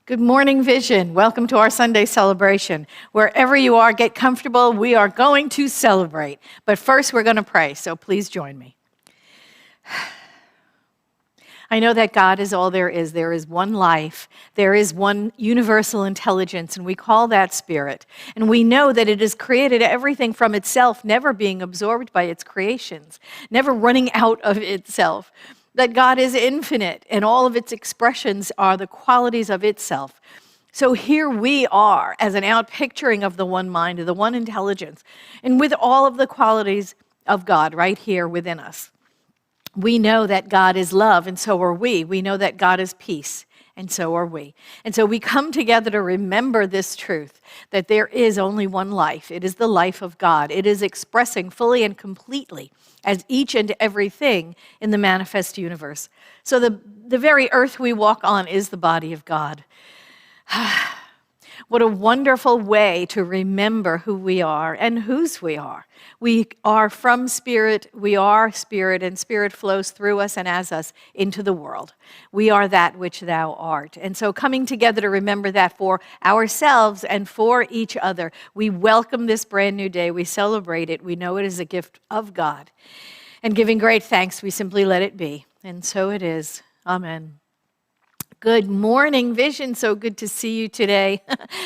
Good morning, Vision. Welcome to our Sunday celebration. Wherever you are, get comfortable. We are going to celebrate. But first, we're going to pray, so please join me. I know that God is all there is. There is one life. There is one universal intelligence, and we call that spirit. And we know that it has created everything from itself, never being absorbed by its creations, never running out of itself. That God is infinite, and all of its expressions are the qualities of itself. So here we are as an outpicturing of the one mind, of the one intelligence, and with all of the qualities of God right here within us. We know that God is love, and so are we. We know that God is peace, and so are we. And so we come together to remember this truth, that there is only one life. It is the life of God. It is expressing fully and completely as each and everything in the manifest universe. So the very earth we walk on is the body of God. What a wonderful way to remember who we are and whose we are. We are from Spirit, we are Spirit, and Spirit flows through us and as us into the world. We are that which thou art. And so coming together to remember that for ourselves and for each other, we welcome this brand new day. We celebrate it. We know it is a gift of God. And giving great thanks, we simply let it be. And so it is. Amen. Good morning, Vision. So good to see you today.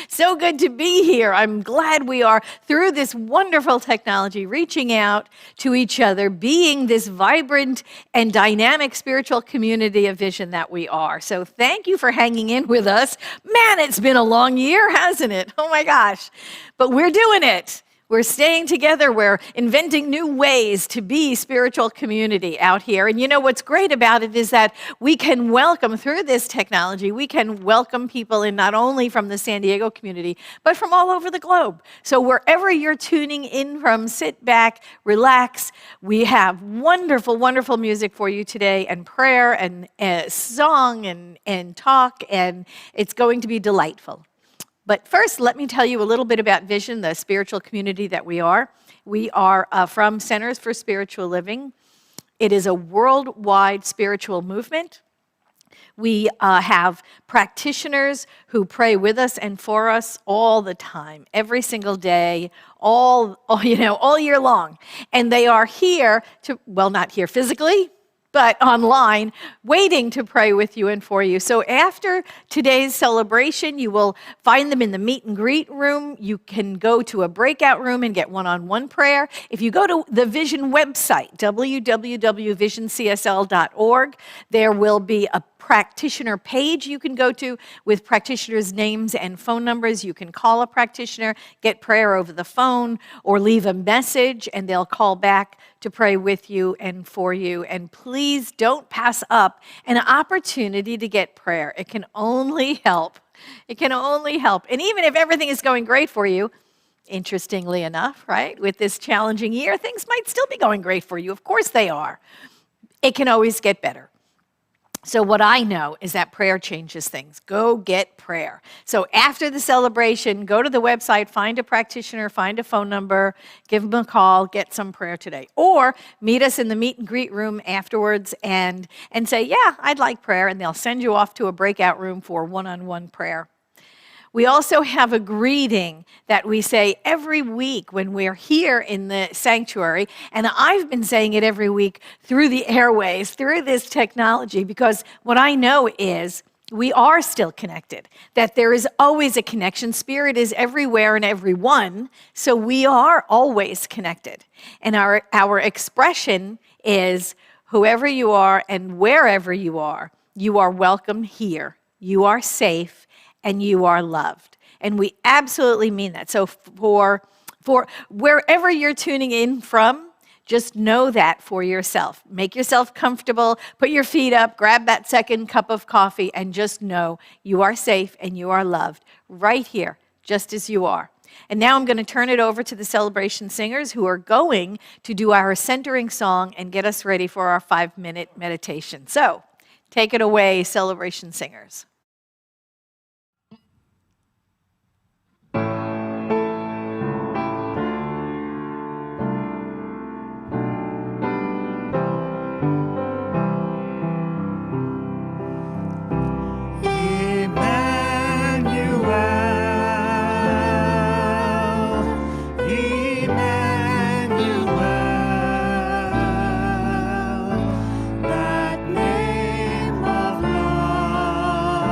So good to be here. I'm glad we are, through this wonderful technology, reaching out to each other, being this vibrant and dynamic spiritual community of Vision that we are. So thank you for hanging in with us. Man, it's been a long year, hasn't it? Oh my gosh. But we're doing it. We're staying together. We're inventing new ways to be spiritual community out here. And you know what's great about it is that we can welcome, through this technology, we can welcome people in not only from the San Diego community, but from all over the globe. So wherever you're tuning in from, sit back, relax. We have wonderful, wonderful music for you today, and prayer and song and talk, and it's going to be delightful. But first, let me tell you a little bit about Vision, the spiritual community that we are. We are from Centers for Spiritual Living. It is a worldwide spiritual movement. We have practitioners who pray with us and for us all the time, every single day, all year long. And they are here to, well, not here physically, but online, waiting to pray with you and for you. So after today's celebration, you will find them in the meet and greet room. You can go to a breakout room and get one-on-one prayer. If you go to the Vision website, www.visioncsl.org, there will be a practitioner page you can go to with practitioners' names and phone numbers. You can call a practitioner, get prayer over the phone, or leave a message, and they'll call back to pray with you and for you. And please don't pass up an opportunity to get prayer. It can only help. It can only help. And even if everything is going great for you, interestingly enough, right, with this challenging year, things might still be going great for you. Of course they are. It can always get better. So what I know is that prayer changes things. Go get prayer. So after the celebration, go to the website, find a practitioner, find a phone number, give them a call, get some prayer today. Or meet us in the meet and greet room afterwards and say, yeah, I'd like prayer, and they'll send you off to a breakout room for one-on-one prayer. We also have a greeting that we say every week when we're here in the sanctuary, and I've been saying it every week through the airways, through this technology, because what I know is we are still connected, that there is always a connection. Spirit is everywhere and everyone, so we are always connected. And our expression is whoever you are and wherever you are welcome here. You are safe. And you are loved. And we absolutely mean that. So for wherever you're tuning in from, just know that for yourself. Make yourself comfortable, put your feet up, grab that second cup of coffee, and just know you are safe and you are loved right here, just as you are. And now I'm going to turn it over to the celebration singers who are going to do our centering song and get us ready for our 5-minute meditation. So take it away, celebration singers. That name of love.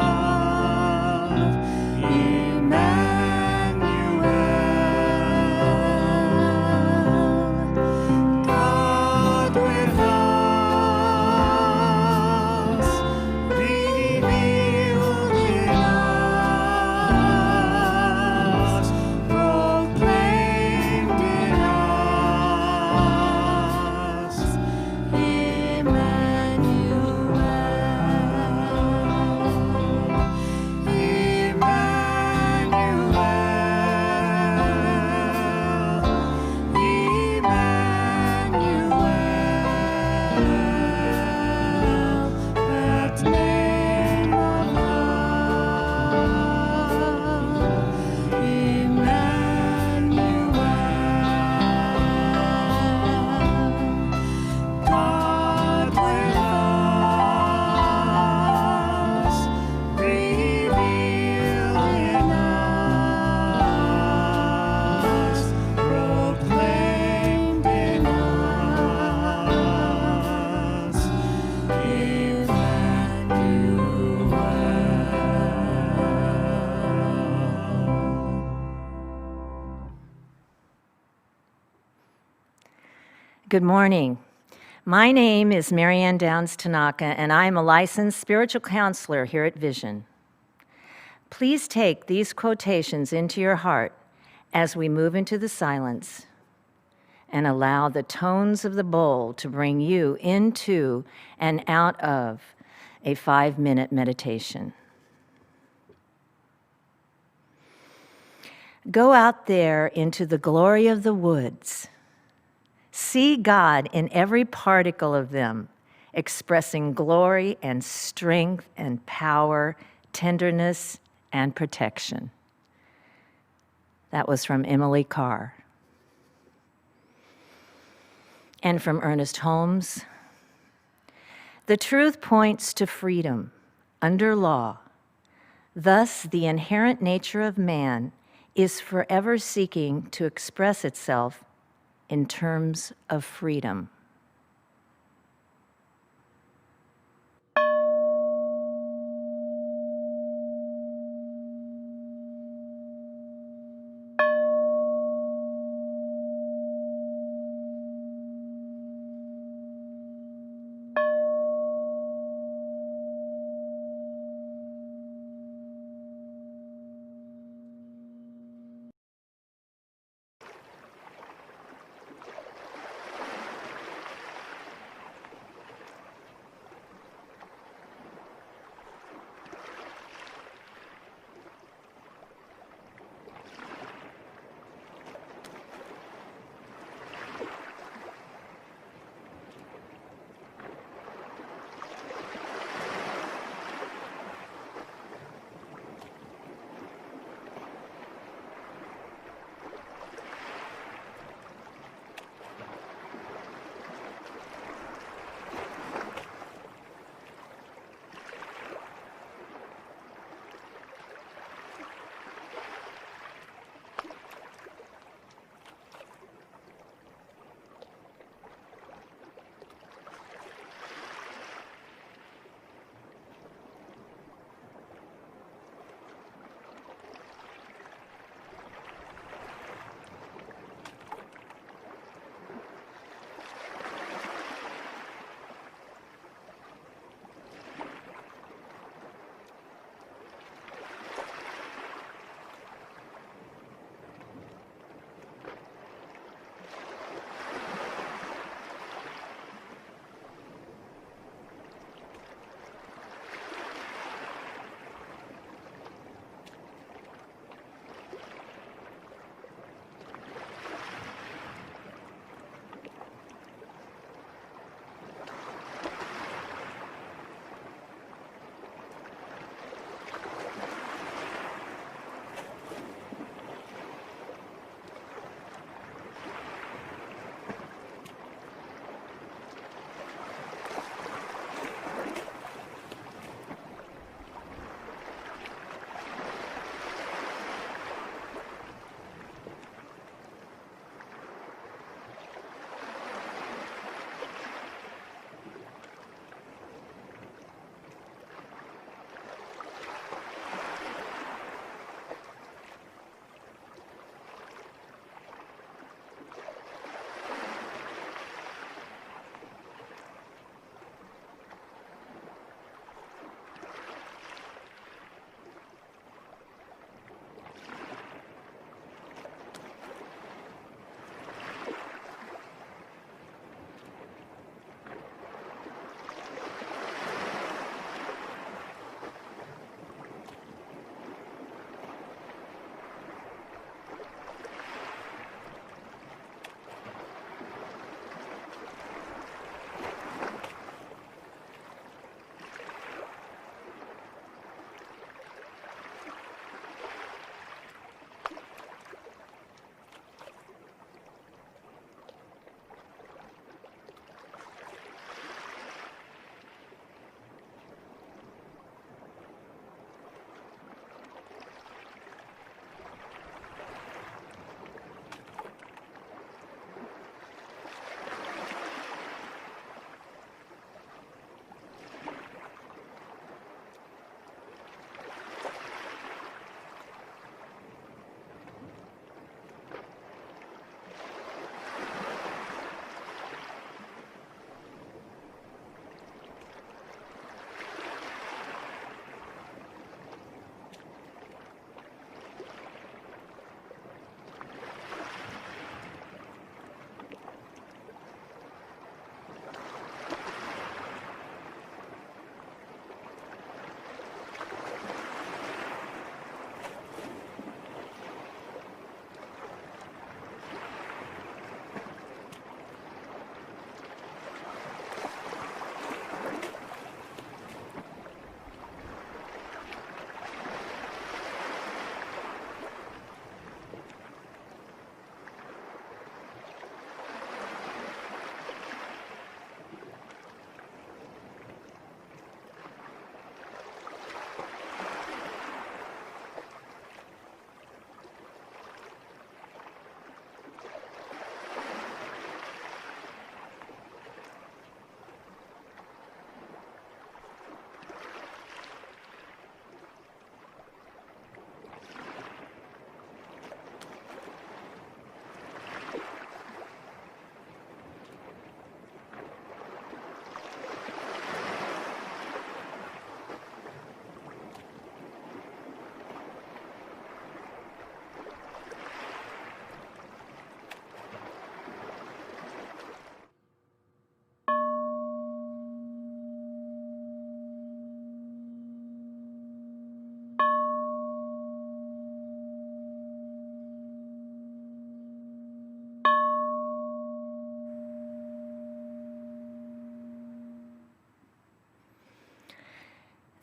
Good morning. My name is Marianne Downs Tanaka, and I am a licensed spiritual counselor here at Vision. Please take these quotations into your heart as we move into the silence and allow the tones of the bowl to bring you into and out of a 5-minute meditation. Go out there into the glory of the woods. See God in every particle of them, expressing glory and strength and power, tenderness and protection. That was from Emily Carr. And from Ernest Holmes. The truth points to freedom under law. Thus, the inherent nature of man is forever seeking to express itself in terms of freedom.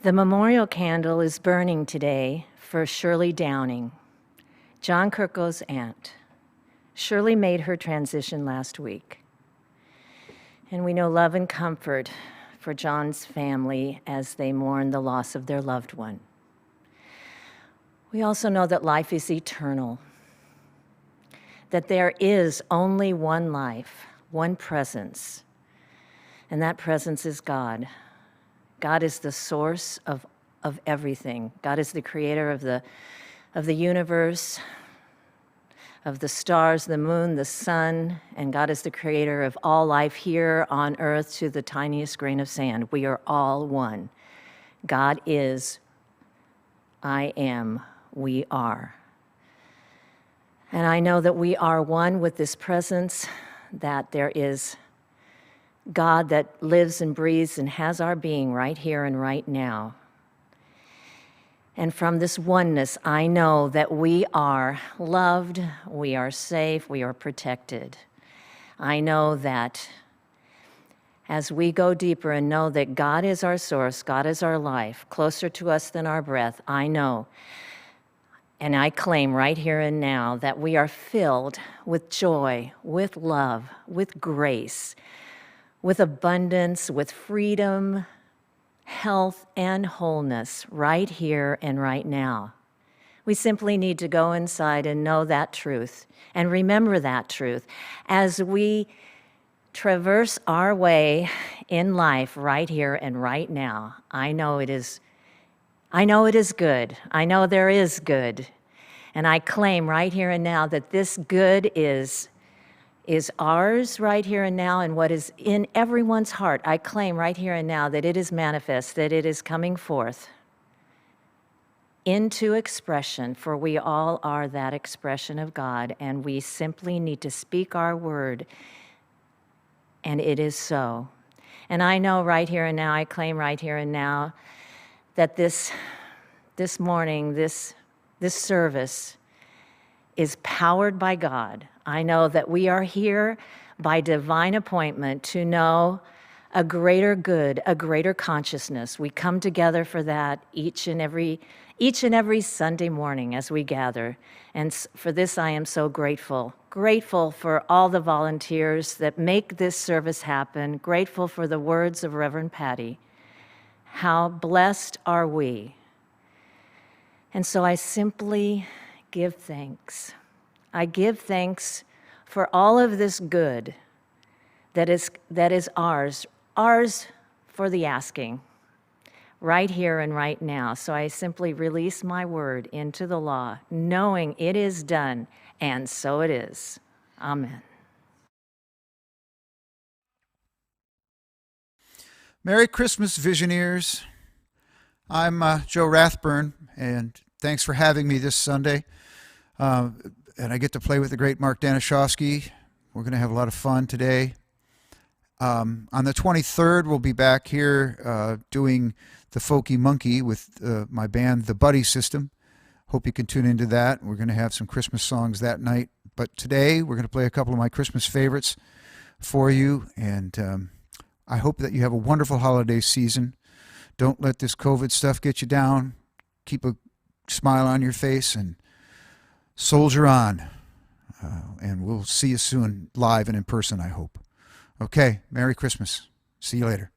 The memorial candle is burning today for Shirley Downing, John Kirko's aunt. Shirley made her transition last week. And we know love and comfort for John's family as they mourn the loss of their loved one. We also know that life is eternal, that there is only one life, one presence, and that presence is God. God is the source of everything. God is the creator of the universe, of the stars, the moon, the sun, and God is the creator of all life here on earth to the tiniest grain of sand. We are all one. God is, I am, we are. And I know that we are one with this presence, that there is God that lives and breathes and has our being right here and right now. And from this oneness, I know that we are loved, we are safe, we are protected. I know that as we go deeper and know that God is our source, God is our life, closer to us than our breath, I know, and I claim right here and now that we are filled with joy, with love, with grace, with abundance, with freedom, health, and wholeness right here and right now. We simply need to go inside and know that truth and remember that truth as we traverse our way in life right here and right now. I know it is good. I know there is good. And I claim right here and now that this good is ours right here and now, and what is in everyone's heart, I claim right here and now that it is manifest, that it is coming forth into expression, for we all are that expression of God, and we simply need to speak our word, and it is so. And I know right here and now, I claim right here and now, that this morning, this service is powered by God. I know that we are here by divine appointment to know a greater good, a greater consciousness. We come together for that each and every Sunday morning as we gather. And for this, I am so grateful. Grateful for all the volunteers that make this service happen. Grateful for the words of Reverend Patti. How blessed are we? And so I simply give thanks. I give thanks for all of this good that is ours for the asking, right here and right now. So I simply release my word into the law, knowing it is done, and so it is. Amen. Merry Christmas, Visioneers. I'm Joe Rathburn, and thanks for having me this Sunday. And I get to play with the great Mark Danishofsky. We're going to have a lot of fun today. On the 23rd, we'll be back here doing the Folky Monkey with my band, The Buddy System. Hope you can tune into that. We're going to have some Christmas songs that night. But today, we're going to play a couple of my Christmas favorites for you. And I hope that you have a wonderful holiday season. Don't let this COVID stuff get you down. Keep a smile on your face and soldier on. And we'll see you soon, live and in person, I hope. Okay, Merry Christmas. See you later.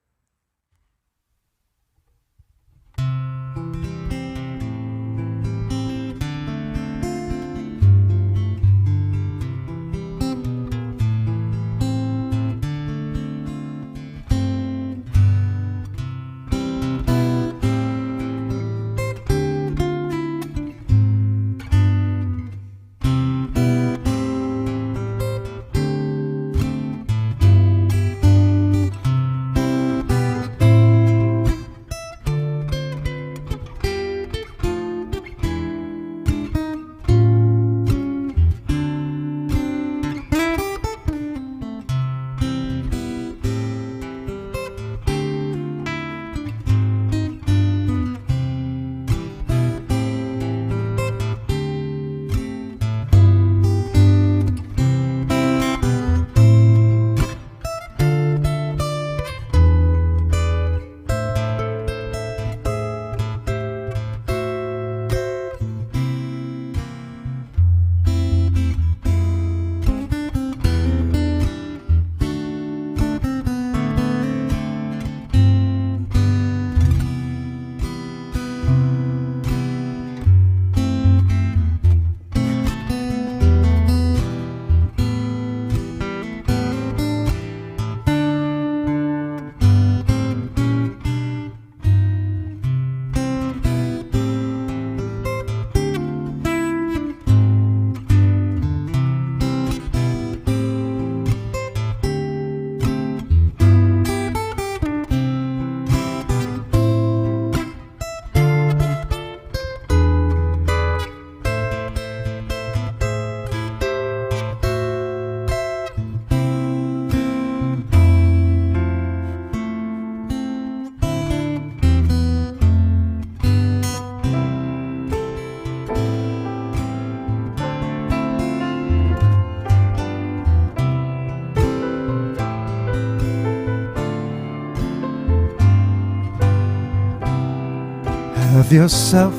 Have yourself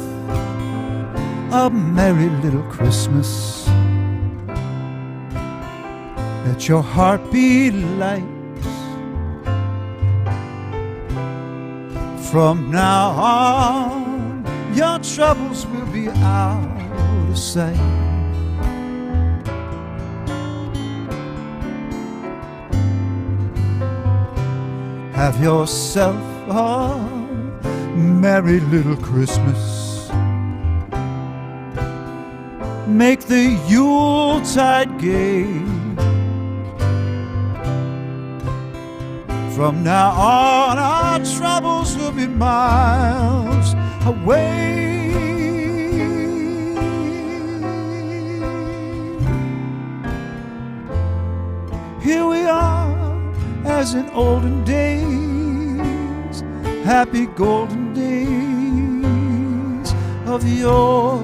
a merry little Christmas. Let your heart be light. From now on, your troubles will be out of sight. Have yourself a merry little Christmas. Make the Yuletide gay. From now on, our troubles will be miles away. Here we are, as in olden days, happy golden days of yore.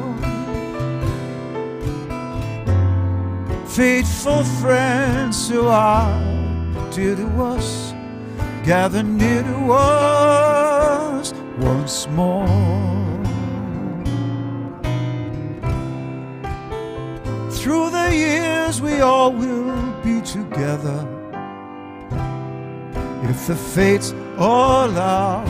Faithful friends who are dear to us, gather near to us once more. Through the years we all will be together, if the fates allow.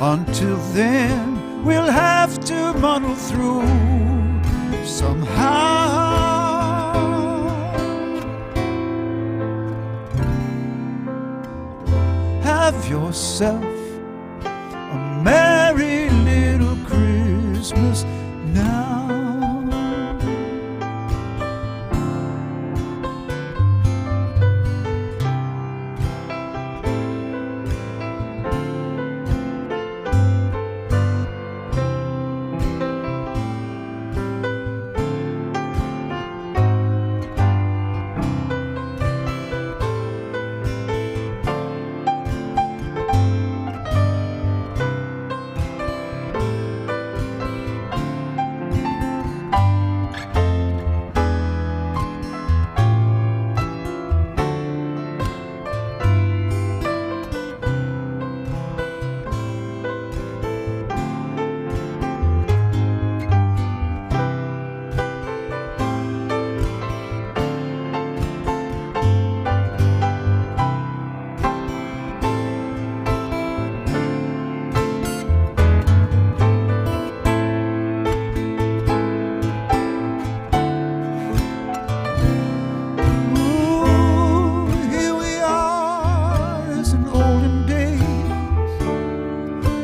Until then, we'll have to muddle through somehow. Have yourself a merry little Christmas now.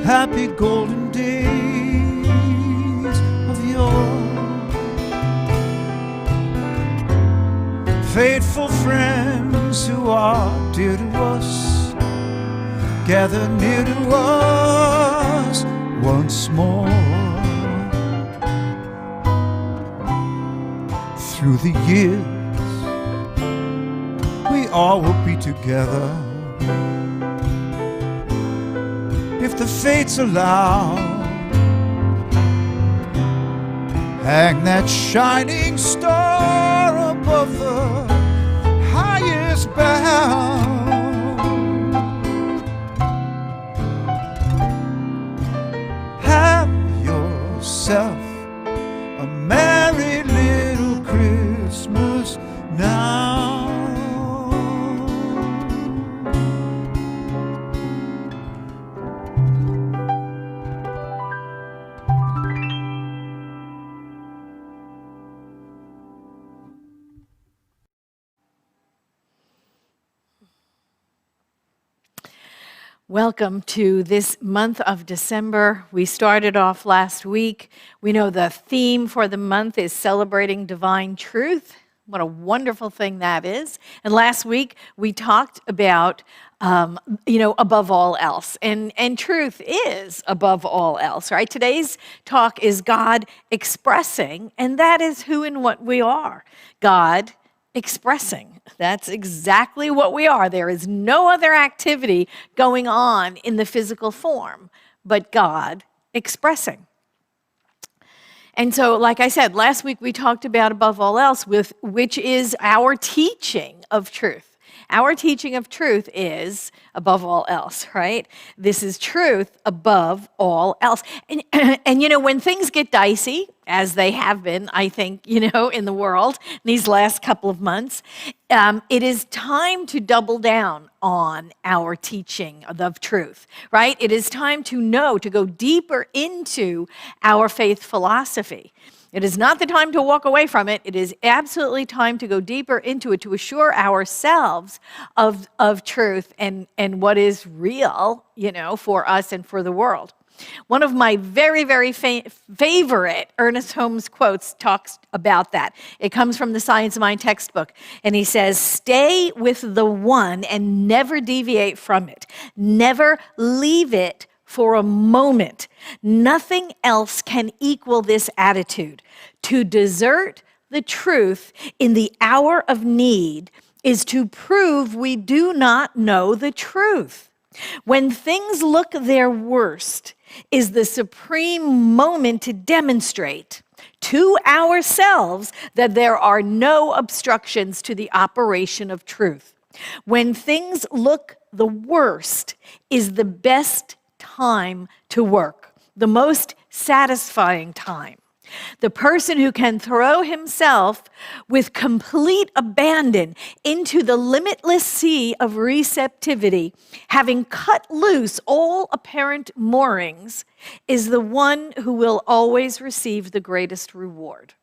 Happy golden days of yore. Faithful friends who are dear to us, gather near to us once more. Through the years, we all will be together, if the fates allow. Hang that shining star above the highest bound. Have yourself a merry little Christmas now. Welcome to this month of December. We started off last week. We know the theme for the month is celebrating divine truth. What a wonderful thing that is. And last week we talked about, above all else. And truth is above all else, right? Today's talk is God expressing, and that is who and what we are. God expressing. That's exactly what we are. There is no other activity going on in the physical form but God expressing. And so, like I said, last week we talked about above all else, which is our teaching of truth. Our teaching of truth is above all else, right? This is truth above all else. And, and when things get dicey, as they have been, I think, in the world these last couple of months, it is time to double down on our teaching of truth, right? It is time to go deeper into our faith philosophy. It is not the time to walk away from it. It is absolutely time to go deeper into it, to assure ourselves of truth and what is real, for us and for the world. One of my very, very favorite Ernest Holmes quotes talks about that. It comes from the Science of Mind textbook, and he says, "Stay with the one and never deviate from it. Never leave it for a moment. Nothing else can equal this attitude. To desert the truth in the hour of need is to prove we do not know the truth. When things look their worst is the supreme moment to demonstrate to ourselves that there are no obstructions to the operation of truth. When things look the worst is the best time to work, the most satisfying time. The person who can throw himself with complete abandon into the limitless sea of receptivity, having cut loose all apparent moorings, is the one who will always receive the greatest reward."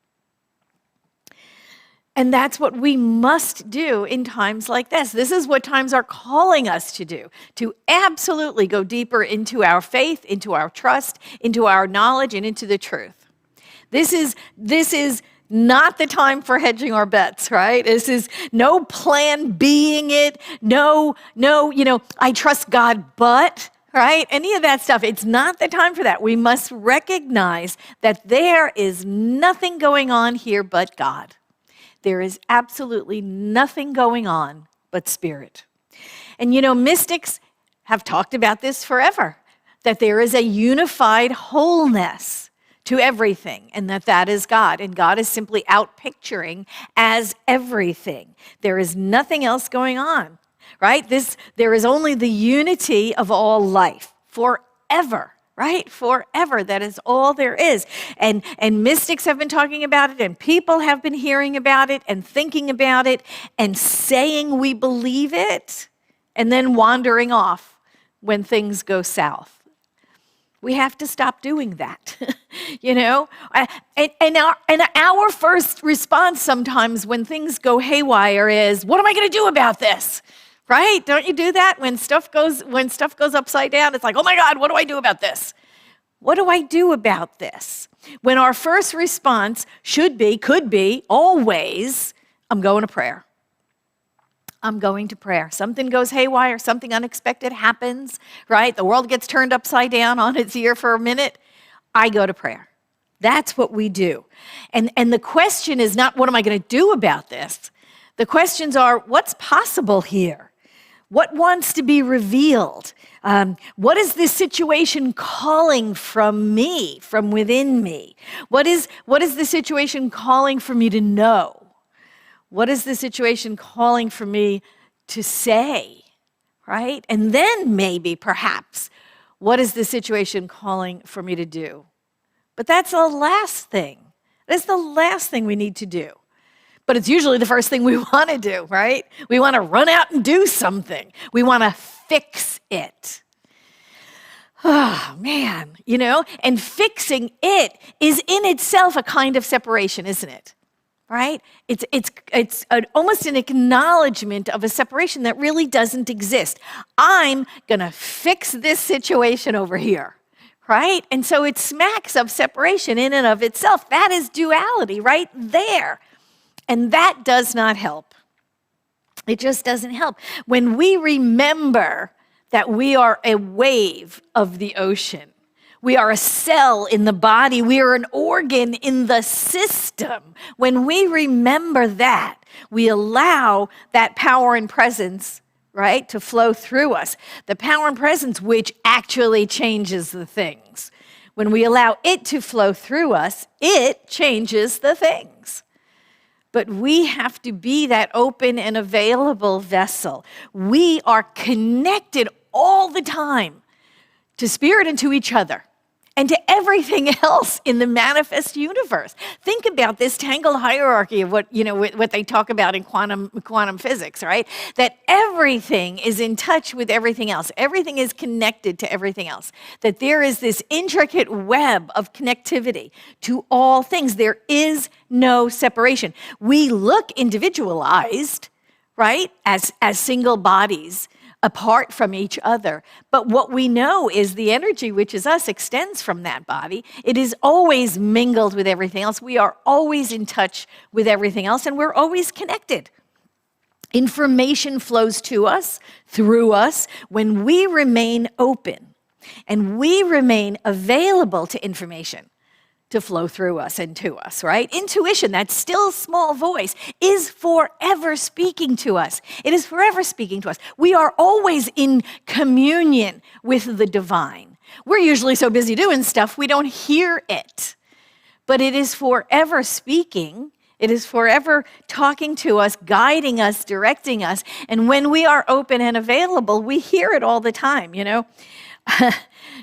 And that's what we must do in times like this. This is what times are calling us to do, to absolutely go deeper into our faith, into our trust, into our knowledge, and into the truth. This is not the time for hedging our bets, right? This is no plan Bing it, no, I trust God, but, right? Any of that stuff. It's not the time for that. We must recognize that there is nothing going on here but God. There is absolutely nothing going on but spirit. And mystics have talked about this forever, that there is a unified wholeness to everything, and that is God. And God is simply out picturing as everything. There is nothing else going on, right? There is only the unity of all life forever, right? Forever. That is all there is. And mystics have been talking about it, and people have been hearing about it and thinking about it and saying we believe it, and then wandering off when things go south. We have to stop doing that, And our first response sometimes when things go haywire is, what am I going to do about this? Right? Don't you do that when stuff goes upside down? It's like, oh my God, what do I do about this? What do I do about this? When our first response could be, always, I'm going to prayer. I'm going to prayer. Something goes haywire, something unexpected happens, right? The world gets turned upside down on its ear for a minute. I go to prayer. That's what we do. And the question is not, what am I going to do about this? The questions are, what's possible here? What wants to be revealed? What is this situation calling from me, from within me? What is the situation calling for me to know? What is the situation calling for me to say, right? And then maybe, perhaps, what is the situation calling for me to do? But that's the last thing. That's the last thing we need to do. But it's usually the first thing we want to do, right? We want to run out and do something. We want to fix it. Oh, man, and fixing it is in itself a kind of separation, isn't it? Right? It's almost an acknowledgement of a separation that really doesn't exist. I'm going to fix this situation over here, right? And so it smacks of separation in and of itself. That is duality right there. And that does not help. It just doesn't help. When we remember that we are a wave of the ocean, we are a cell in the body. We are an organ in the system. When we remember that, we allow that power and presence, right, to flow through us. The power and presence which actually changes the things. When we allow it to flow through us, it changes the things. but we have to be that open and available vessel. We are connected all the time to spirit and to each other and to everything else in the manifest universe. Think about this tangled hierarchy of what they talk about in quantum physics, right? That everything is in touch with everything else. Everything is connected to everything else. That there is this intricate web of connectivity to all things. There is no separation. We look individualized, right, as single bodies, apart from each other. But what we know is the energy, which is us, extends from that body. It is always mingled with everything else. We are always in touch with everything else, and we're always connected. Information flows to us, through us, when we remain open and we remain available to information to flow through us and to us, right? Intuition, that still small voice, is forever speaking to us. It is forever speaking to us. We are always in communion with the divine. We're usually so busy doing stuff, we don't hear it. But it is forever speaking. It is forever talking to us, guiding us, directing us. And when we are open and available, we hear it all the time,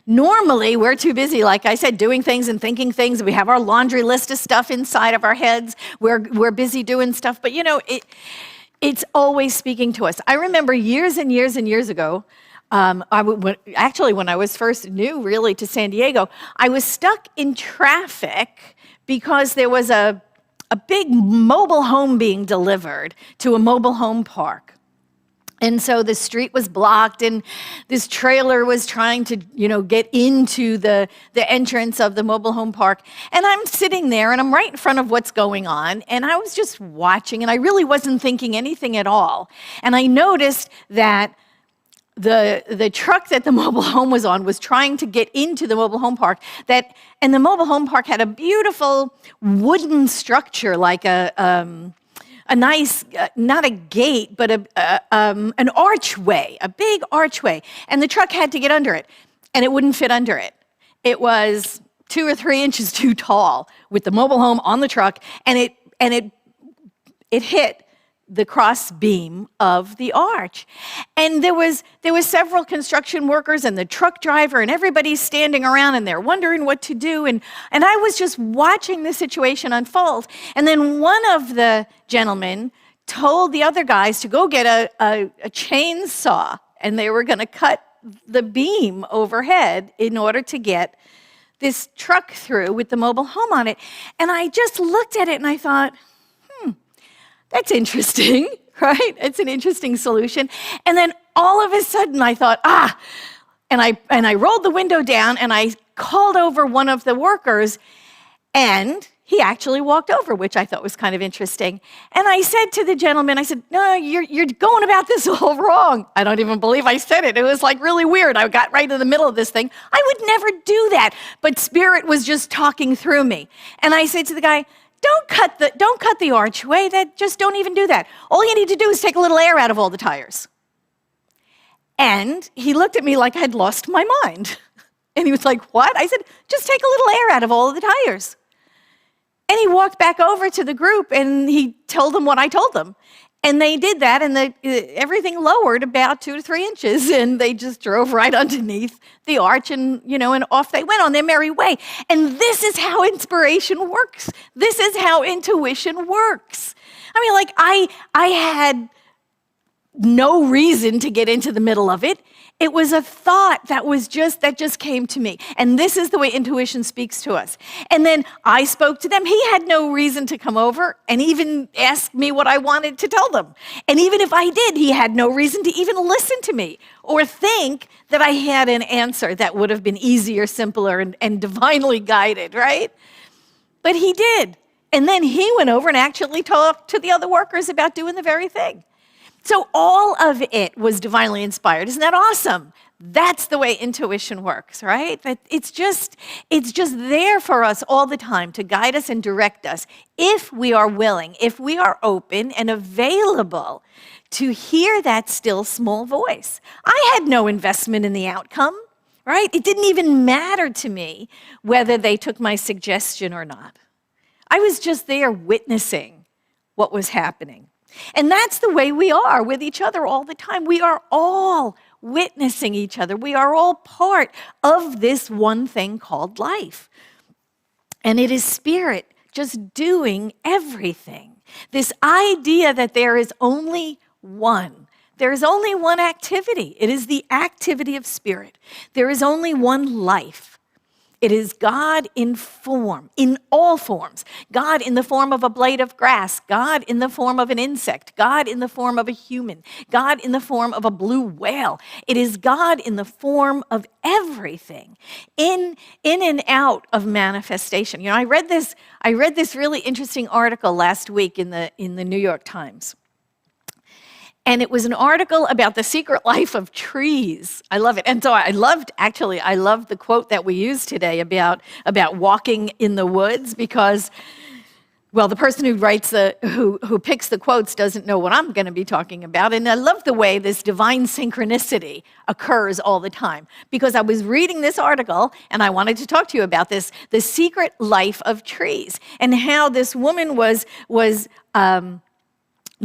Normally, we're too busy, like I said, doing things and thinking things. We have our laundry list of stuff inside of our heads. We're busy doing stuff, but it's always speaking to us. I remember years and years and years ago, when I was first new really to San Diego, I was stuck in traffic because there was a big mobile home being delivered to a mobile home park. And so the street was blocked, and this trailer was trying to, get into the entrance of the mobile home park. And I'm sitting there, and I'm right in front of what's going on, and I was just watching, and I really wasn't thinking anything at all. And I noticed that the truck that the mobile home was on was trying to get into the mobile home park. And the mobile home park had a beautiful wooden structure, like a nice, not a gate, but an archway, a big archway. And the truck had to get under it, and it wouldn't fit under it. It was 2 or 3 inches too tall with the mobile home on the truck, and it hit the cross beam of the arch. And there was several construction workers and the truck driver, and everybody's standing around, and they're wondering what to do. And I was just watching the situation unfold. And then one of the gentlemen told the other guys to go get a chainsaw, and they were going to cut the beam overhead in order to get this truck through with the mobile home on it. And I just looked at it and I thought, that's interesting, right? It's an interesting solution. And then all of a sudden I thought, and I rolled the window down, and I called over one of the workers, and he actually walked over, which I thought was kind of interesting. And I said to the gentleman, I said, no, you're going about this all wrong. I don't even believe I said it. It was like really weird. I got right in the middle of this thing. I would never do that. But Spirit was just talking through me. And I said to the guy, Don't cut the archway. Just don't even do that. All you need to do is take a little air out of all the tires. And he looked at me like I'd lost my mind. And he was like, what? I said, just take a little air out of all of the tires. And he walked back over to the group, and he told them what I told them. And they did that, and everything lowered about 2 to 3 inches, and they just drove right underneath the arch, and and off they went on their merry way. And this is how inspiration works. This is how intuition works. I mean, I had no reason to get into the middle of it. It was a thought that just came to me. And this is the way intuition speaks to us. And then I spoke to them. He had no reason to come over and even ask me what I wanted to tell them. And even if I did, he had no reason to even listen to me or think that I had an answer that would have been easier, simpler, and divinely guided, right? But he did. And then he went over and actually talked to the other workers about doing the very thing. So all of it was divinely inspired. Isn't that awesome? That's the way intuition works, right? That it's just there for us all the time to guide us and direct us if we are willing, if we are open and available to hear that still small voice. I had no investment in the outcome, right? It didn't even matter to me whether they took my suggestion or not. I was just there witnessing what was happening. And that's the way we are with each other all the time. We are all witnessing each other. We are all part of this one thing called life. And it is spirit just doing everything. This idea that there is only one. There is only one activity. It is the activity of spirit. There is only one life. It is God in form, in all forms. God in the form of a blade of grass. God in the form of an insect. God in the form of a human. God in the form of a blue whale. It is God in the form of everything, in and out of manifestation. You know, I read this really interesting article last week in the New York Times. And it was an article about the secret life of trees. I love it. And so I loved the quote that we used today about walking in the woods, because, well, the person who picks the quotes doesn't know what I'm going to be talking about. And I love the way this divine synchronicity occurs all the time, because I was reading this article and I wanted to talk to you about this, the secret life of trees, and how this woman was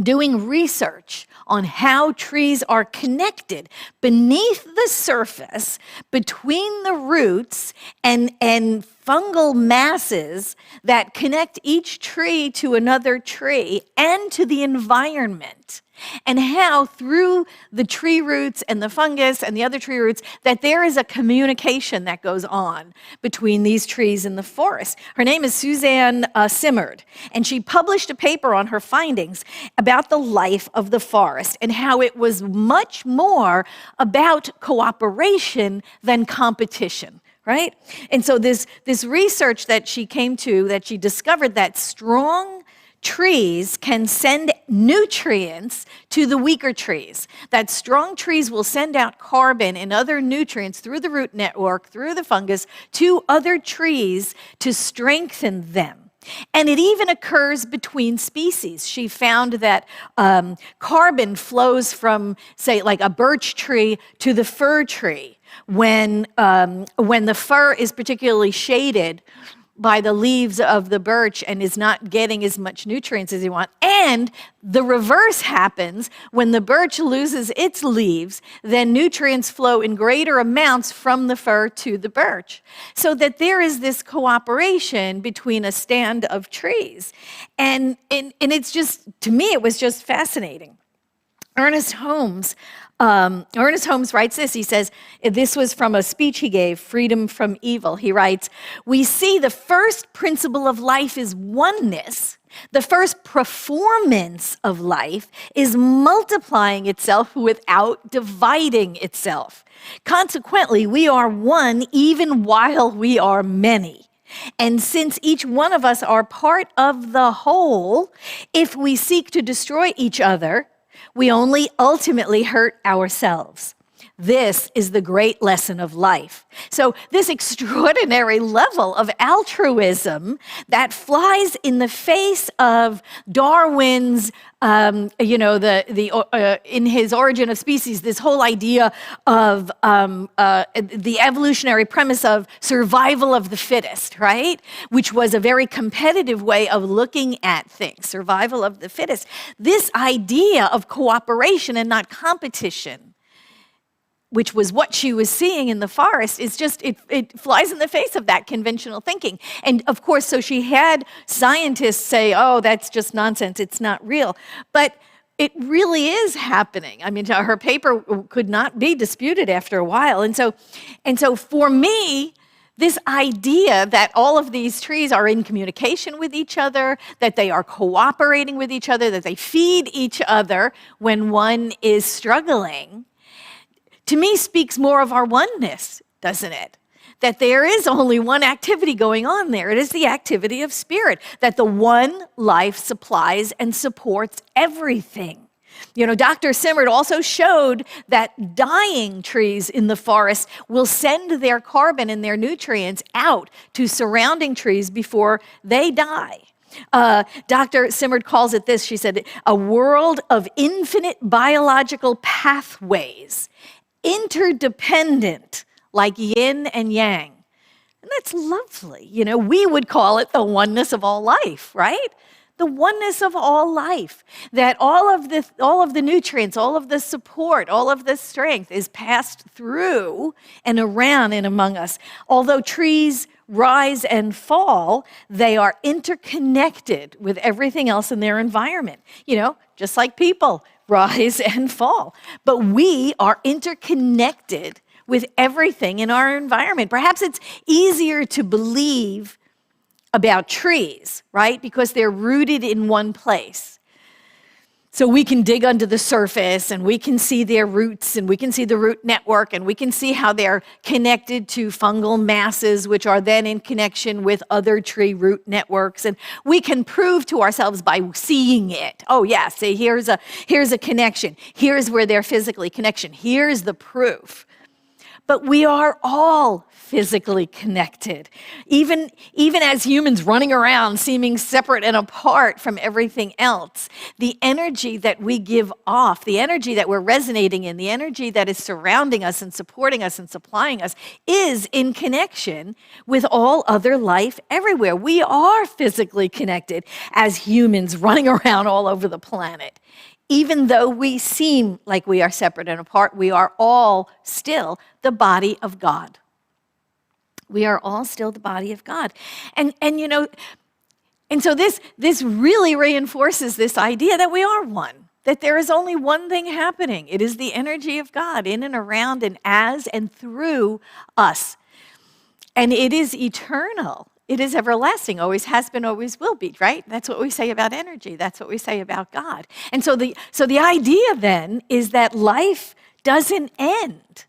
doing research on how trees are connected beneath the surface between the roots and fungal masses that connect each tree to another tree and to the environment. And how through the tree roots and the fungus and the other tree roots, that there is a communication that goes on between these trees in the forest. Her name is Suzanne Simard, and she published a paper on her findings about the life of the forest and how it was much more about cooperation than competition. Right? And so this research that she came to, that she discovered that strong trees can send nutrients to the weaker trees. That strong trees will send out carbon and other nutrients through the root network, through the fungus, to other trees to strengthen them. And it even occurs between species. She found that carbon flows from, say, like a birch tree to the fir tree. When the fir is particularly shaded by the leaves of the birch and is not getting as much nutrients as you want. And the reverse happens when the birch loses its leaves, then nutrients flow in greater amounts from the fir to the birch. So that there is this cooperation between a stand of trees. And it's just, to me, it was just fascinating. Ernest Holmes writes this. He says, this was from a speech he gave, Freedom from Evil. He writes, "We see the first principle of life is oneness. The first performance of life is multiplying itself without dividing itself. Consequently, we are one even while we are many. And since each one of us are part of the whole, if we seek to destroy each other, we only ultimately hurt ourselves. This is the great lesson of life." So this extraordinary level of altruism that flies in the face of Darwin's, in his Origin of Species, this whole idea of the evolutionary premise of survival of the fittest, right? Which was a very competitive way of looking at things, survival of the fittest. This idea of cooperation and not competition, which was what she was seeing in the forest, is just, it flies in the face of that conventional thinking. And of course, so she had scientists say, oh, that's just nonsense, it's not real. But it really is happening. I mean, her paper could not be disputed after a while. And so for me, this idea that all of these trees are in communication with each other, that they are cooperating with each other, that they feed each other when one is struggling, to me speaks more of our oneness, doesn't it? That there is only one activity going on there. It is the activity of spirit, that the one life supplies and supports everything. You know, Dr. Simard also showed that dying trees in the forest will send their carbon and their nutrients out to surrounding trees before they die. Dr. Simard calls it this. She said, a world of infinite biological pathways, interdependent like yin and yang. And that's lovely. You know, we would call it the oneness of all life, right? The oneness of all life, that all of the nutrients, all of the support, all of the strength is passed through and around and among us. Although trees rise and fall, they are interconnected with everything else in their environment. Just like people rise and fall. But we are interconnected with everything in our environment. Perhaps it's easier to believe about trees, right? Because they're rooted in one place. So we can dig under the surface and we can see their roots and we can see the root network and we can see how they're connected to fungal masses, which are then in connection with other tree root networks. And we can prove to ourselves by seeing it. Oh yeah, see, here's a connection. Here's where they're physically connected. Here's the proof. But we are all physically connected. Even as humans running around seeming separate and apart from everything else, the energy that we give off, the energy that we're resonating in, the energy that is surrounding us and supporting us and supplying us is in connection with all other life everywhere. We are physically connected as humans running around all over the planet. Even though we seem like we are separate and apart, we are all still the body of God. We are all still the body of God. And so this really reinforces this idea that we are one, that there is only one thing happening. It is the energy of God in and around and as and through us. And it is eternal. It is everlasting, always has been, always will be, right? That's what we say about energy. That's what we say about God. And so the idea then is that life doesn't end,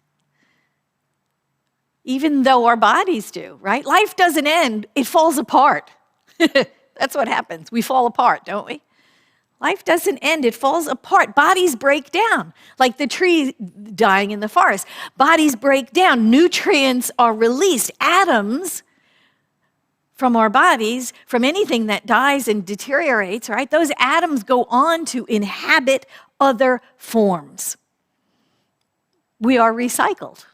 even though our bodies do, right? Life doesn't end, it falls apart. That's what happens. We fall apart, don't we? Life doesn't end, it falls apart. Bodies break down, like the tree dying in the forest. Bodies break down, nutrients are released, atoms from our bodies, from anything that dies and deteriorates, right? Those atoms go on to inhabit other forms. We are recycled.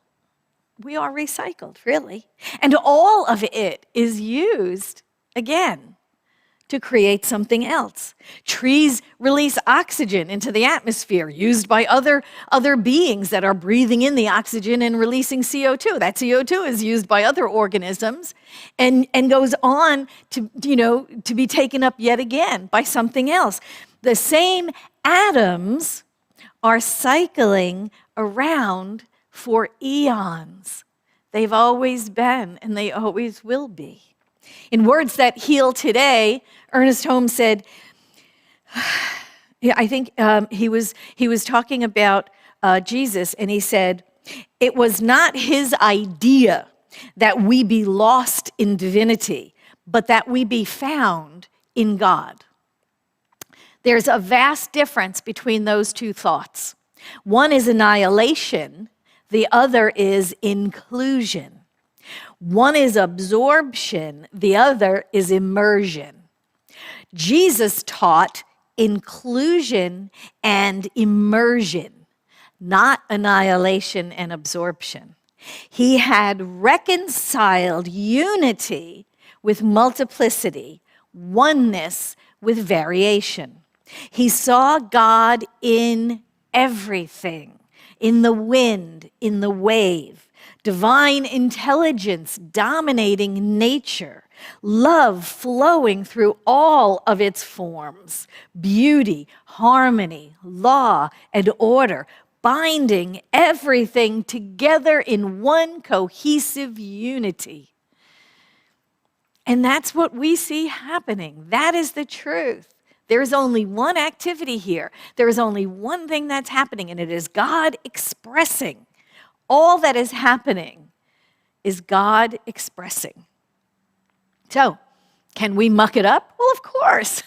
We are recycled, really. And all of it is used, again, to create something else. Trees release oxygen into the atmosphere, used by other beings that are breathing in the oxygen and releasing CO2. That CO2 is used by other organisms and goes on to be taken up yet again by something else. The same atoms are cycling around for eons. They've always been and they always will be. In Words That Heal Today, Ernest Holmes said, I think he was talking about Jesus, and he said, it was not his idea that we be lost in divinity, but that we be found in God. There's a vast difference between those two thoughts. One is annihilation, the other is inclusion. One is absorption, the other is immersion. Jesus taught inclusion and immersion, not annihilation and absorption. He had reconciled unity with multiplicity, oneness with variation. He saw God in everything, in the wind, in the wave, divine intelligence dominating nature, love flowing through all of its forms, beauty, harmony, law, and order, binding everything together in one cohesive unity. And that's what we see happening. That is the truth. There is only one activity here. There is only one thing that's happening, and it is God expressing. All that is happening is God expressing. So, can we muck it up? Well, of course.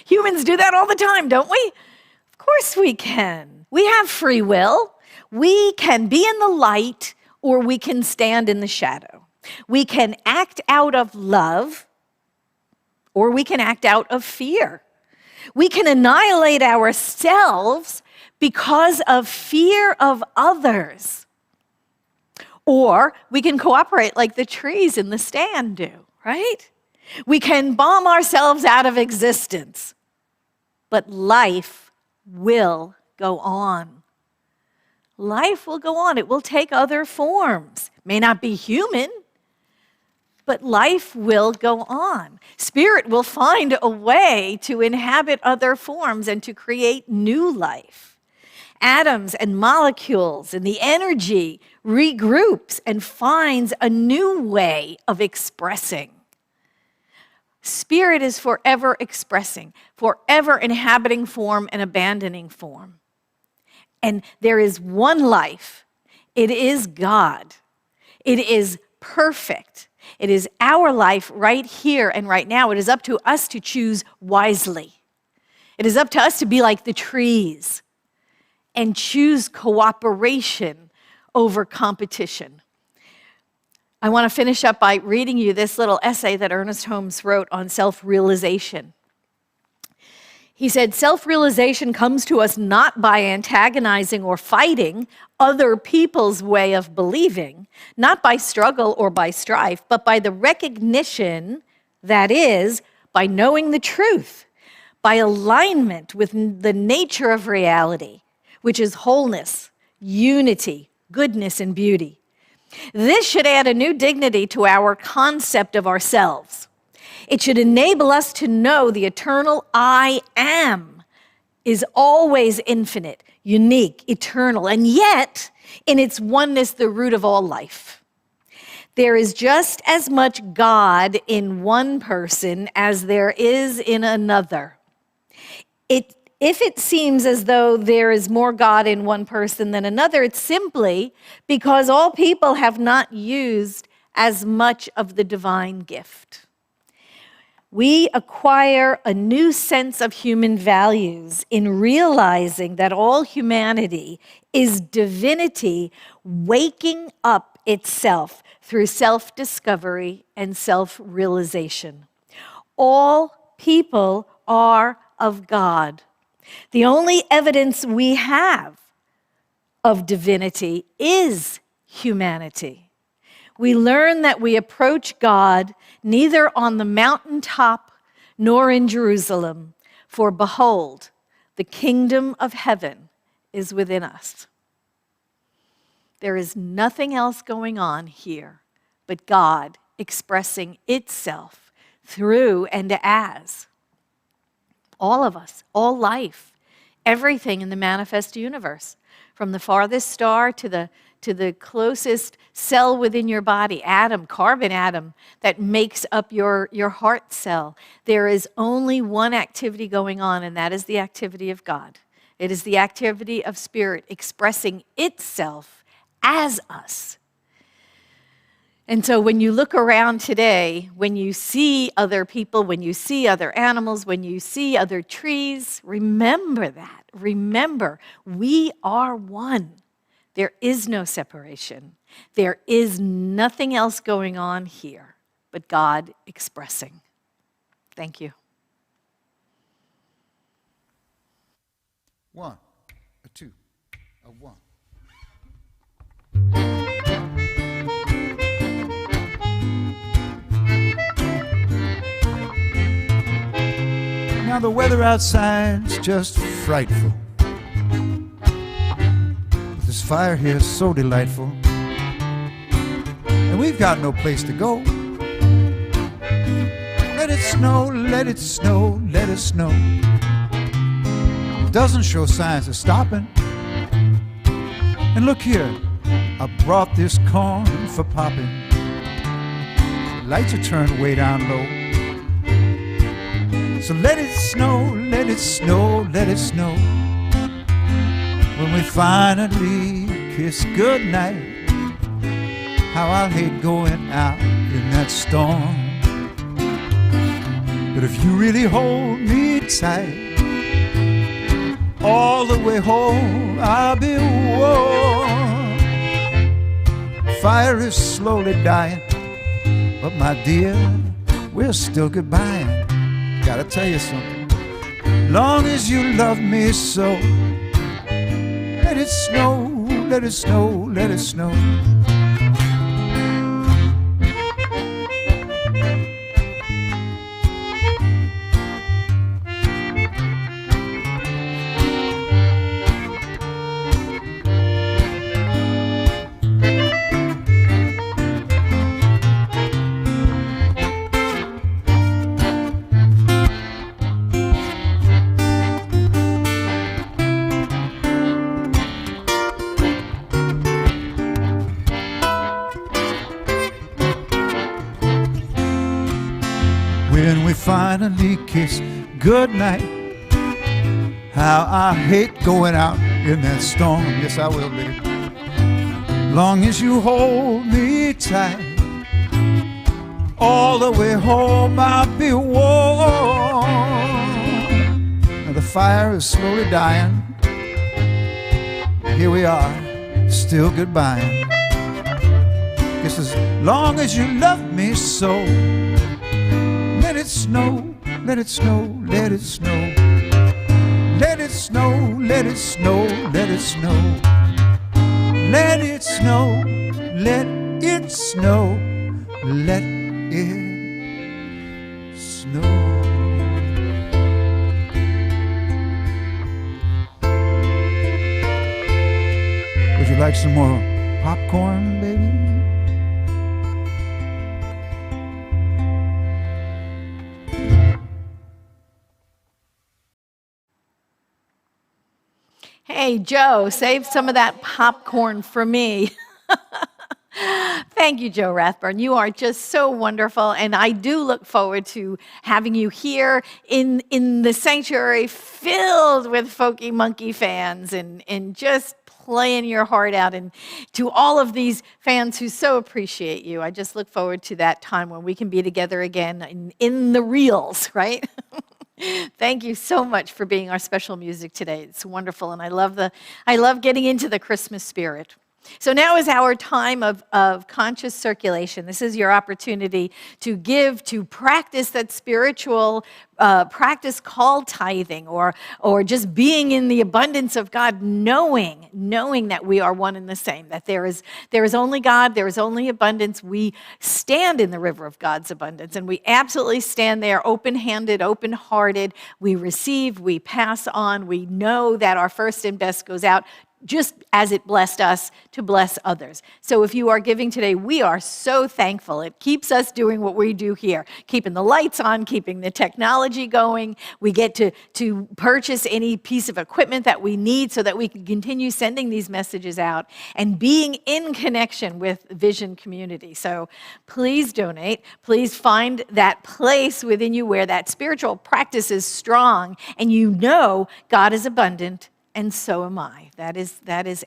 Humans do that all the time, don't we? Of course we can. We have free will. We can be in the light, or we can stand in the shadow. We can act out of love, or we can act out of fear. We can annihilate ourselves because of fear of others. Or we can cooperate like the trees in the stand do, right? We can bomb ourselves out of existence, but life will go on. Life will go on. It will take other forms. May not be human, but life will go on. Spirit will find a way to inhabit other forms and to create new life. Atoms and molecules and the energy regroups and finds a new way of expressing. Spirit is forever expressing, forever inhabiting form and abandoning form. And there is one life. It is God. It is perfect. It is our life right here and right now. It is up to us to choose wisely. It is up to us to be like the trees and choose cooperation over competition. I want to finish up by reading you this little essay that Ernest Holmes wrote on self-realization. He said, self-realization comes to us not by antagonizing or fighting other people's way of believing, not by struggle or by strife, but by the recognition, that is, by knowing the truth, by alignment with the nature of reality, which is wholeness, unity, goodness, and beauty. This should add a new dignity to our concept of ourselves. It should enable us to know the eternal I am is always infinite, unique, eternal, and yet, in its oneness, the root of all life. There is just as much God in one person as there is in another. If it seems as though there is more God in one person than another, it's simply because all people have not used as much of the divine gift. We acquire a new sense of human values in realizing that all humanity is divinity waking up itself through self-discovery and self-realization. All people are of God. The only evidence we have of divinity is humanity. We learn that we approach God neither on the mountaintop nor in Jerusalem, for behold, the kingdom of heaven is within us. There is nothing else going on here but God expressing itself through and as all of us, all life, everything in the manifest universe, from the farthest star to the closest cell within your body, atom, carbon atom, that makes up your heart cell. There is only one activity going on, and that is the activity of God. It is the activity of Spirit expressing itself as us. And so when you look around today, when you see other people, when you see other animals, when you see other trees, remember that. Remember, we are one. There is no separation. There is nothing else going on here but God expressing. Thank you. 1, a 2, a 1. Now the weather outside's just frightful. This fire here is so delightful, and we've got no place to go. Let it snow, let it snow, let it snow. It doesn't show signs of stopping. And look here, I brought this corn for popping. Lights are turned way down low. So let it snow, let it snow, let it snow. When we finally kiss goodnight, how I'll hate going out in that storm. But if you really hold me tight, all the way home I'll be warm. Fire is slowly dying, but my dear, we're still goodbye. Gotta tell you something, long as you love me so, let it snow, let it snow, let it snow. when we finally kiss goodnight. How I hate going out in that storm. Yes, I will, baby. Long as you hold me tight, all the way home I'll be warm. Now the fire is slowly dying. Here we are, still goodbye. Guess as long as you love me so, let it snow, let it snow, let it snow. Let it snow, let it snow, let it snow. Let it snow, let it snow, let it snow. Would you like some more popcorn, baby? Hey, Joe, save some of that popcorn for me. Thank you, Joe Rathburn. You are just so wonderful, and I do look forward to having you here in the sanctuary filled with Folky Monkey fans and just playing your heart out. And to all of these fans who so appreciate you, I just look forward to that time when we can be together again in the reels, right? Thank you so much for being our special music today. It's wonderful, and I love getting into the Christmas spirit. So now is our time of conscious circulation. This is your opportunity to give, to practice that spiritual practice called tithing, or just being in the abundance of God, knowing that we are one and the same, that there is only God, there is only abundance. We stand in the river of God's abundance, and we absolutely stand there open-handed, open-hearted. We receive, we pass on. We know that our first and best goes out just as it blessed us to bless others. So if you are giving today, we are so thankful. It keeps us doing what we do here, keeping the lights on, keeping the technology going. We get to purchase any piece of equipment that we need so that we can continue sending these messages out and being in connection with Vision community. So please donate. Please find that place within you where that spiritual practice is strong and you know God is abundant, and so am I. That is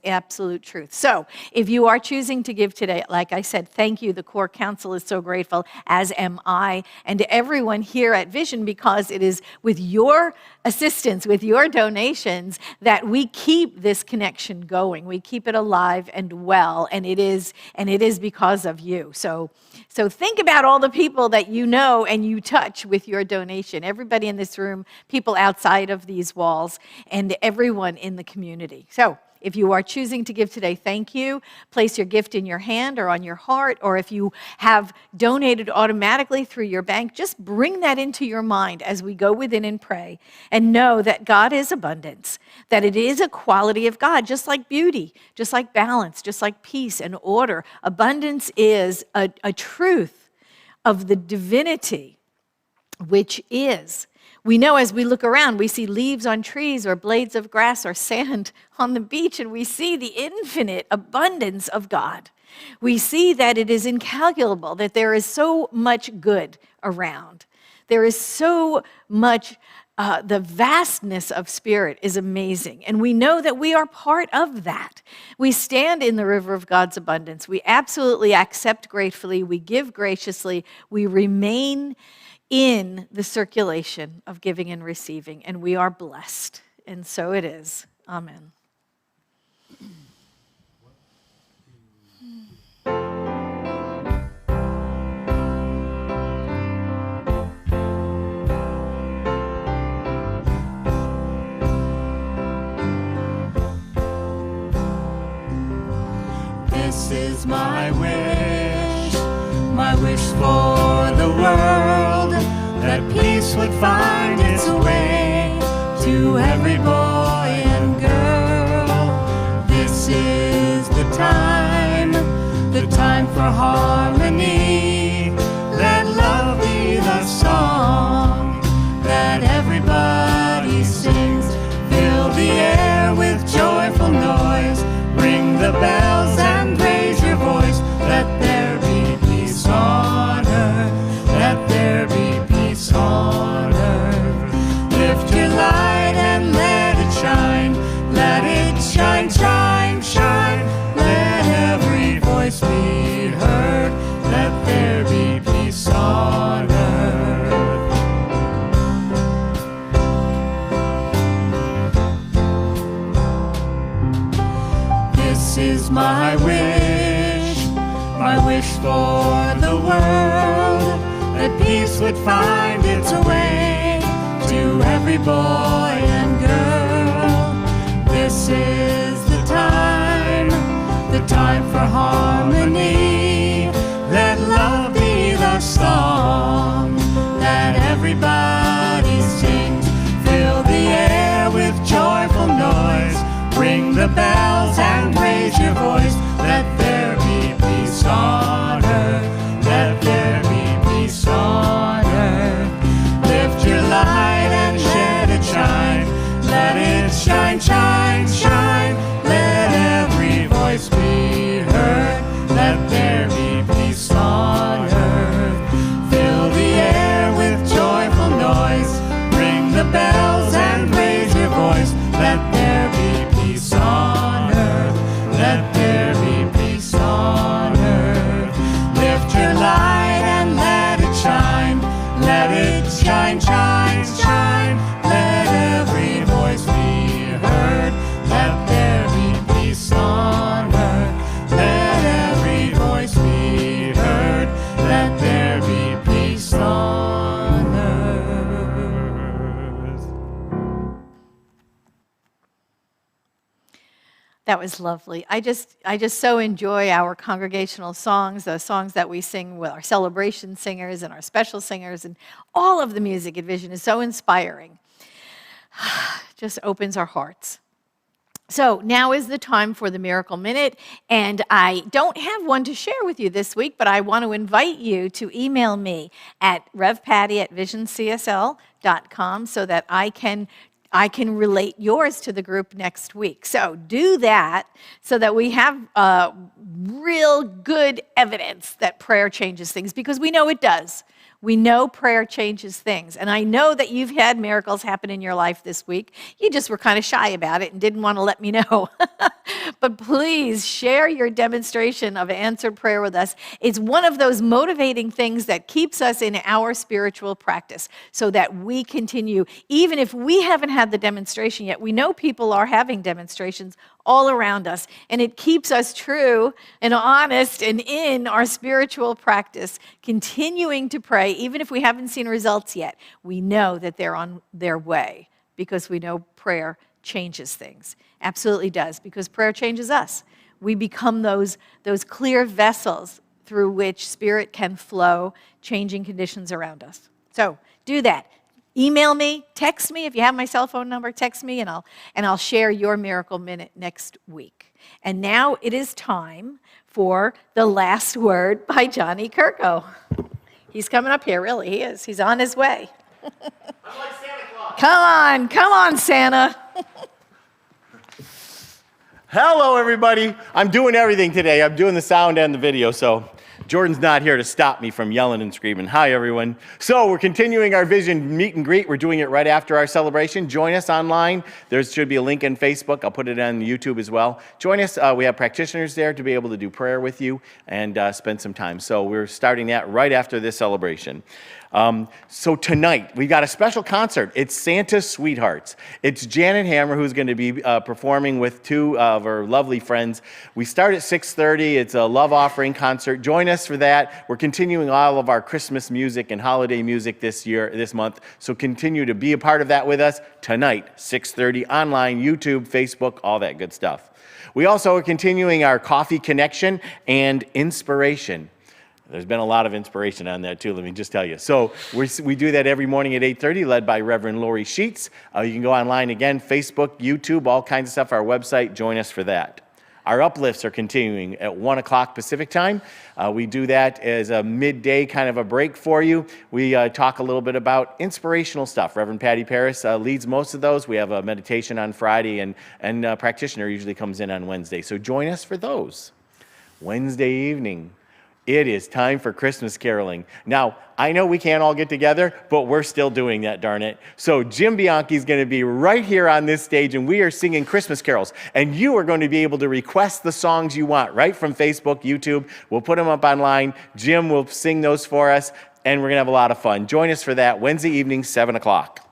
absolute truth. So if you are choosing to give today, like I said, thank you. The core council is so grateful, as am I, and to everyone here at Vision, because it is with your assistance, with your donations, that we keep this connection going. We keep it alive and well, and it is because of you. So think about all the people that you know and you touch with your donation. Everybody in this room, people outside of these walls, and everyone in the community. So if you are choosing to give today, thank you. Place your gift in your hand or on your heart, or if you have donated automatically through your bank, just bring that into your mind as we go within and pray, and know that God is abundance, that it is a quality of God, just like beauty, just like balance, just like peace and order. Abundance is a truth of the divinity, which is. We know as we look around, we see leaves on trees or blades of grass or sand on the beach, and we see the infinite abundance of God. We see that it is incalculable, that there is so much good around. There is so much, the vastness of spirit is amazing. And we know that we are part of that. We stand in the river of God's abundance. We absolutely accept gratefully. We give graciously. We remain in the circulation of giving and receiving, and we are blessed. And so it is. Amen. This is my wish for the world, that peace would find its way to every boy and girl. This is the time for harmony. Let love be the song that everybody sings. Fill the air with joyful noise. Ring the bells and raise your voice. Let there be peace on earth. Let there be peace my wish for the world, that peace would find its way to every boy and girl. This is the time for harmony. Let love be the song that everybody sings. Fill the air with joyful noise. Ring the bells and raise your voice. Let there be peace on earth. Let there be peace on earth. Lift your light and let it shine. Let it shine, shine, shine. Let every voice be heard. Let there be peace on earth. Fill the air with joyful noise. Ring the bells and raise your voice. Let there be peace on earth. Let there be peace on earth. Lift your light and let it shine. Let it shine, shine, shine. Let every voice be heard. Let there be peace on earth. Let every voice be heard. Let there be peace on earth. That was lovely. I just so enjoy our congregational songs, the songs that we sing with our celebration singers and our special singers, and all of the music at Vision is so inspiring. Just opens our hearts. So now is the time for the Miracle Minute, and I don't have one to share with you this week, but I want to invite you to email me at revpatty@visioncsl.com so that I can relate yours to the group next week. So do that so that we have real good evidence that prayer changes things, because we know it does. We know prayer changes things. And I know that you've had miracles happen in your life this week. You just were kind of shy about it and didn't want to let me know. But please share your demonstration of answered prayer with us. It's one of those motivating things that keeps us in our spiritual practice so that we continue. Even if we haven't had the demonstration yet, we know people are having demonstrations all around us. And it keeps us true and honest and in our spiritual practice, continuing to pray, even if we haven't seen results yet. We know that they're on their way because we know prayer changes things. Absolutely does, because prayer changes us. We become those clear vessels through which Spirit can flow, changing conditions around us. So do that. Email me, text me. If you have my cell phone number, text me, and I'll share your Miracle Minute next week. And now it is time for The Last Word by Johnny Kirko. He's coming up here, really, he is. He's on his way. I'm like Santa Claus. Come on, Santa. Hello, everybody. I'm doing everything today. I'm doing the sound and the video, so Jordan's not here to stop me from yelling and screaming. Hi, everyone. So we're continuing our Vision meet and greet. We're doing it right after our celebration. Join us online. There should be a link on Facebook. I'll put it on YouTube as well. Join us. We have practitioners there to be able to do prayer with you and spend some time. So we're starting that right after this celebration. So tonight, we got a special concert. It's Santa's Sweethearts. It's Janet Hammer who's going to be performing with two of her lovely friends. We start at 6:30. It's a love offering concert. Join us for that. We're continuing all of our Christmas music and holiday music this month. So continue to be a part of that with us tonight, 6:30, online, YouTube, Facebook, all that good stuff. We also are continuing our coffee connection and inspiration. There's been a lot of inspiration on that, too, let me just tell you. So we do that every morning at 8:30, led by Reverend Lori Sheets. You can go online again, Facebook, YouTube, all kinds of stuff, our website. Join us for that. Our uplifts are continuing at 1 o'clock Pacific time. We do that as a midday kind of a break for you. We talk a little bit about inspirational stuff. Reverend Patti Paris leads most of those. We have a meditation on Friday, and a practitioner usually comes in on Wednesday. So join us for those. Wednesday evening. It is time for Christmas caroling. Now, I know we can't all get together, but we're still doing that, darn it. So Jim Bianchi is going to be right here on this stage, and we are singing Christmas carols. And you are going to be able to request the songs you want right from Facebook, YouTube. We'll put them up online. Jim will sing those for us, and we're going to have a lot of fun. Join us for that Wednesday evening, 7 o'clock.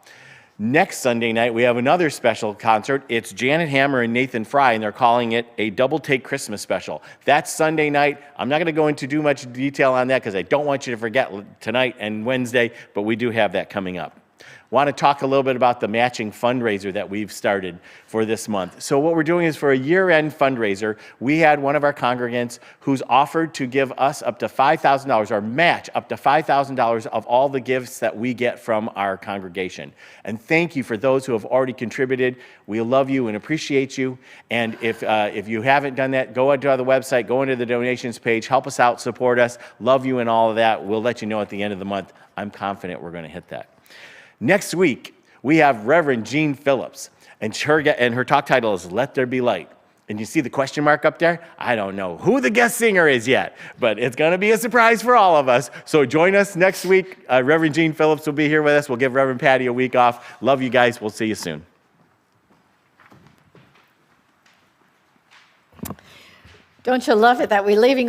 Next Sunday night, we have another special concert. It's Janet Hammer and Nathan Fry, and they're calling it a Double Take Christmas Special. That's Sunday night. I'm not going to go into too much detail on that because I don't want you to forget tonight and Wednesday, but we do have that coming up. Want to talk a little bit about the matching fundraiser that we've started for this month. So what we're doing is for a year-end fundraiser, we had one of our congregants who's offered to give us up to $5,000 or match up to $5,000 of all the gifts that we get from our congregation. And thank you for those who have already contributed. We love you and appreciate you. And if you haven't done that, go onto the website, go into the donations page, help us out, support us, love you and all of that. We'll let you know at the end of the month. I'm confident we're going to hit that. Next week, we have Reverend Jean Phillips, and her talk title is Let There Be Light. And you see the question mark up there? I don't know who the guest singer is yet, but it's going to be a surprise for all of us. So join us next week. Reverend Jean Phillips will be here with us. We'll give Reverend Patti a week off. Love you guys. We'll see you soon. Don't you love it that we're leaving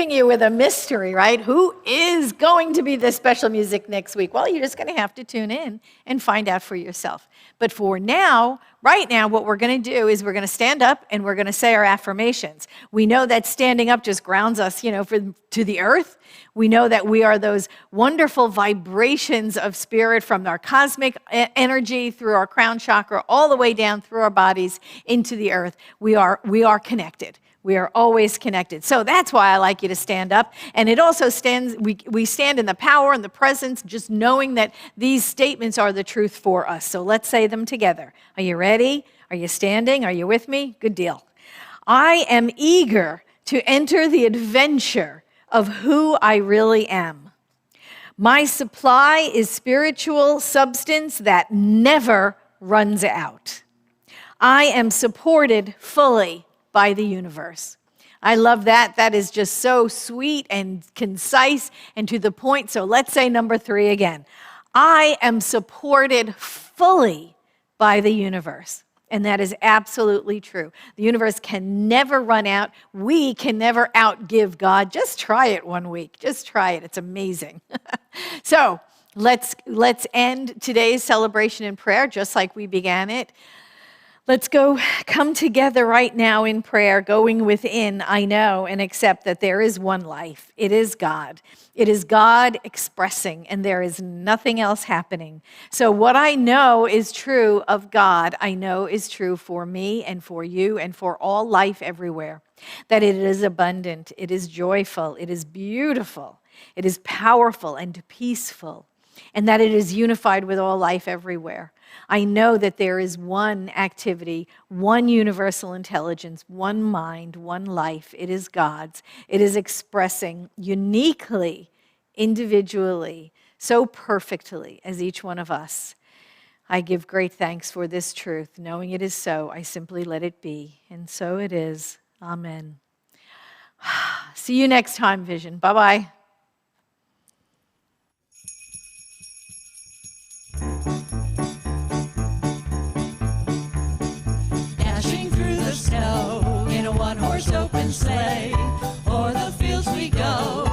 you with a mystery, right? Who is going to be the special music next week? Well, you're just going to have to tune in and find out for yourself. But for now, right now, what we're going to do is we're going to stand up and we're going to say our affirmations. We know that standing up just grounds us, to the earth. We know that we are those wonderful vibrations of spirit from our cosmic energy through our crown chakra all the way down through our bodies into the earth. We are connected. We are always connected. So that's why I like you to stand up. And it also we stand in the power and the presence, just knowing that these statements are the truth for us. So let's say them together. Are you ready? Are you standing? Are you with me? Good deal. I am eager to enter the adventure of who I really am. My supply is spiritual substance that never runs out. I am supported fully by the universe. I love that. That is just so sweet and concise and to the point. So let's say number 3 again. I am supported fully by the universe. And that is absolutely true. The universe can never run out. We can never outgive God. Just try it one week. Just try it. It's amazing. So let's end today's celebration in prayer just like we began it. Let's come together right now in prayer, going within, I know, and accept that there is one life. It is God. It is God expressing, and there is nothing else happening. So what I know is true of God, I know is true for me and for you and for all life everywhere. That it is abundant, it is joyful, it is beautiful, it is powerful and peaceful, and that it is unified with all life everywhere. I know that there is one activity, one universal intelligence, one mind, one life. It is God's. It is expressing uniquely, individually, so perfectly as each one of us. I give great thanks for this truth. Knowing it is so, I simply let it be. And so it is. Amen. See you next time, Vision. Bye-bye. Snow in a one-horse open sleigh, o'er the fields we go.